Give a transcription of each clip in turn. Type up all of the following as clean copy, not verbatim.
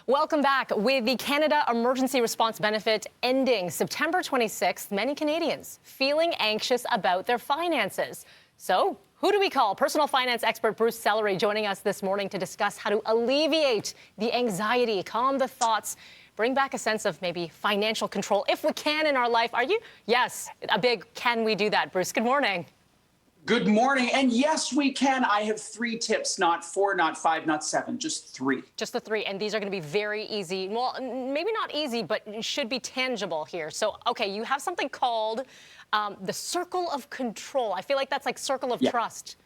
Welcome back. With the Canada Emergency Response Benefit ending September 26th, many Canadians feeling anxious about their finances. So, who do we call? Personal finance expert Bruce Sellery joining us this morning to discuss how to alleviate the anxiety, calm the thoughts, bring back a sense of maybe financial control if we can in our life. Are you? Yes, a big can we do that, Bruce? Good morning. Good morning. And yes, we can. I have 3 tips, not 4, not 5, not 7, just 3. Just the 3. And these are going to be very easy. Well, maybe not easy, but should be tangible here. So, okay, you have something called the circle of control. I feel like that's like circle of trust.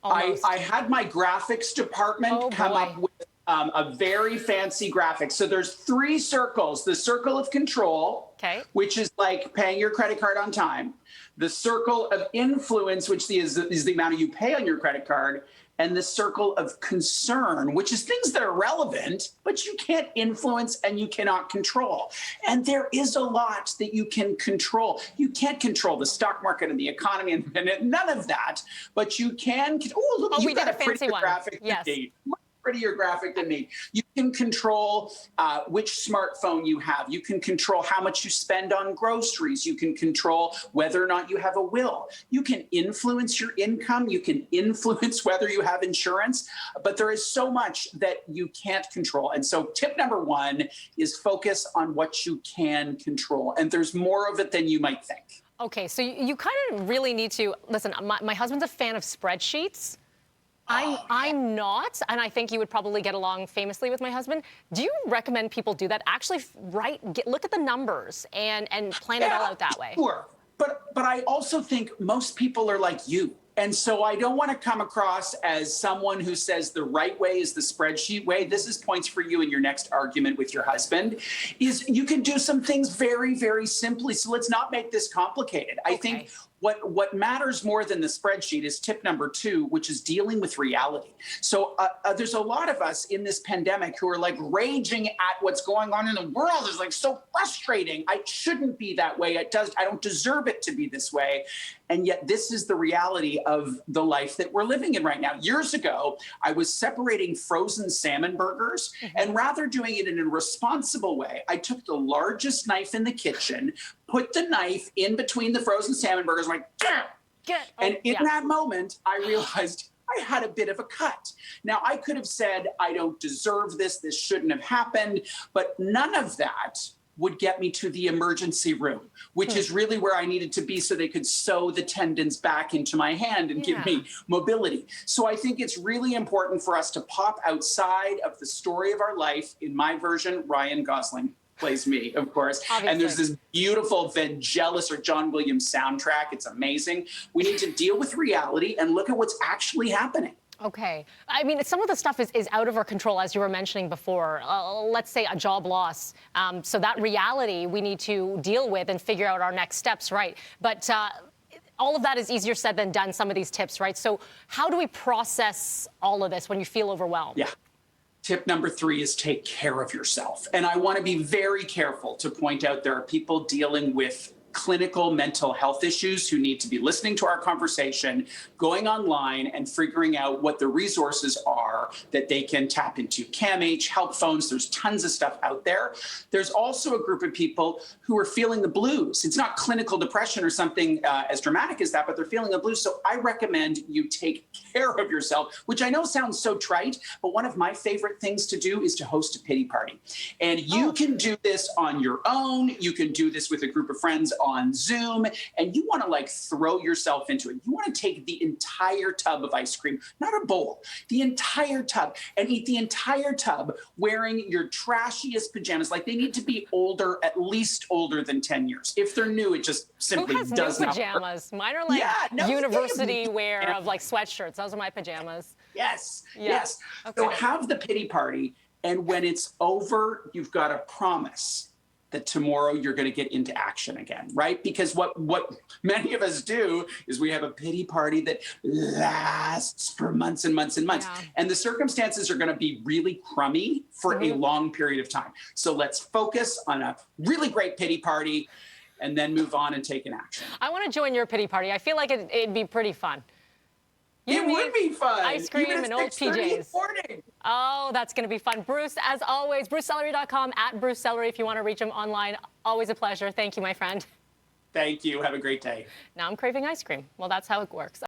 Almost. I had my graphics department come up with a very fancy graphic. So there's 3 circles. The circle of control, which is like paying your credit card on time. The circle of influence, which is the amount you pay on your credit card. And the circle of concern, which is things that are relevant, but you can't influence and you cannot control. And there is a lot that you can control. You can't control the stock market and the economy and none of that, but you can. Oh, look, you've got a prettier graphic than me. Prettier graphic than me. You can control which smartphone you have. You can control how much you spend on groceries. You can control whether or not you have a will. You can influence your income. You can influence whether you have insurance. But there is so much that you can't control. And so tip number 1 is focus on what you can control. And there's more of it than you might think. Okay, so you kind of really need to, listen, my husband's a fan of spreadsheets. I'm not, and I think you would probably get along famously with my husband. Do you recommend people do that? Actually, look at the numbers and plan it all out that way. Sure, but I also think most people are like you. And so I don't want to come across as someone who says the right way is the spreadsheet way. This is points for you in your next argument with your husband, is you can do some things very, very simply. So let's not make this complicated. I think what matters more than the spreadsheet is tip number 2, which is dealing with reality. So there's a lot of us in this pandemic who are like raging at what's going on in the world. It's like so frustrating. I shouldn't be that way. I don't deserve it to be this way. And yet this is the reality of the life that we're living in right now. Years ago, I was separating frozen salmon burgers, and rather doing it in a responsible way, I took the largest knife in the kitchen, put the knife in between the frozen salmon burgers, like, and in that moment, I realized I had a bit of a cut. Now, I could have said, I don't deserve this, this shouldn't have happened, but none of that would get me to the emergency room, which is really where I needed to be so they could sew the tendons back into my hand and give me mobility. So I think it's really important for us to pop outside of the story of our life. In my version, Ryan Gosling plays me, of course. Obviously. And there's this beautiful Vangelis or John Williams soundtrack. It's amazing. We need to deal with reality and look at what's actually happening. Okay. I mean, some of the stuff is out of our control, as you were mentioning before. Let's say a job loss. So that reality we need to deal with and figure out our next steps, right? But all of that is easier said than done, some of these tips, right? So how do we process all of this when you feel overwhelmed? Yeah. Tip number 3 is take care of yourself. And I want to be very careful to point out there are people dealing with clinical mental health issues who need to be listening to our conversation, going online and figuring out what the resources are that they can tap into. CAMH, help phones, there's tons of stuff out there. There's also a group of people who are feeling the blues. It's not clinical depression or something as dramatic as that, but they're feeling the blues. So I recommend you take care of yourself, which I know sounds so trite, but one of my favorite things to do is to host a pity party. And you can do this on your own. You can do this with a group of friends on Zoom, and you want to like throw yourself into it. You want to take the entire tub of ice cream, not a bowl, the entire tub, and eat the entire tub wearing your trashiest pajamas. Like they need to be older, at least older than 10 years. If they're new, it just simply does not work. Who has new pajamas? Mine are like university wear of like sweatshirts. Those are my pajamas. Yes. Okay. So have the pity party, and when it's over, you've got to promise that tomorrow you're going to get into action again, right? Because what many of us do is we have a pity party that lasts for months and months and months. And the circumstances are going to be really crummy for a long period of time. So let's focus on a really great pity party and then move on and take an action. I want to join your pity party. I feel like it'd be pretty fun. You It would be fun. Ice cream Even and at old 6:30 in the PJs. morning. Oh, that's going to be fun. Bruce, as always, BruceSellery.com, at Bruce Sellery if you want to reach him online. Always a pleasure. Thank you, my friend. Thank you. Have a great day. Now I'm craving ice cream. Well, that's how it works.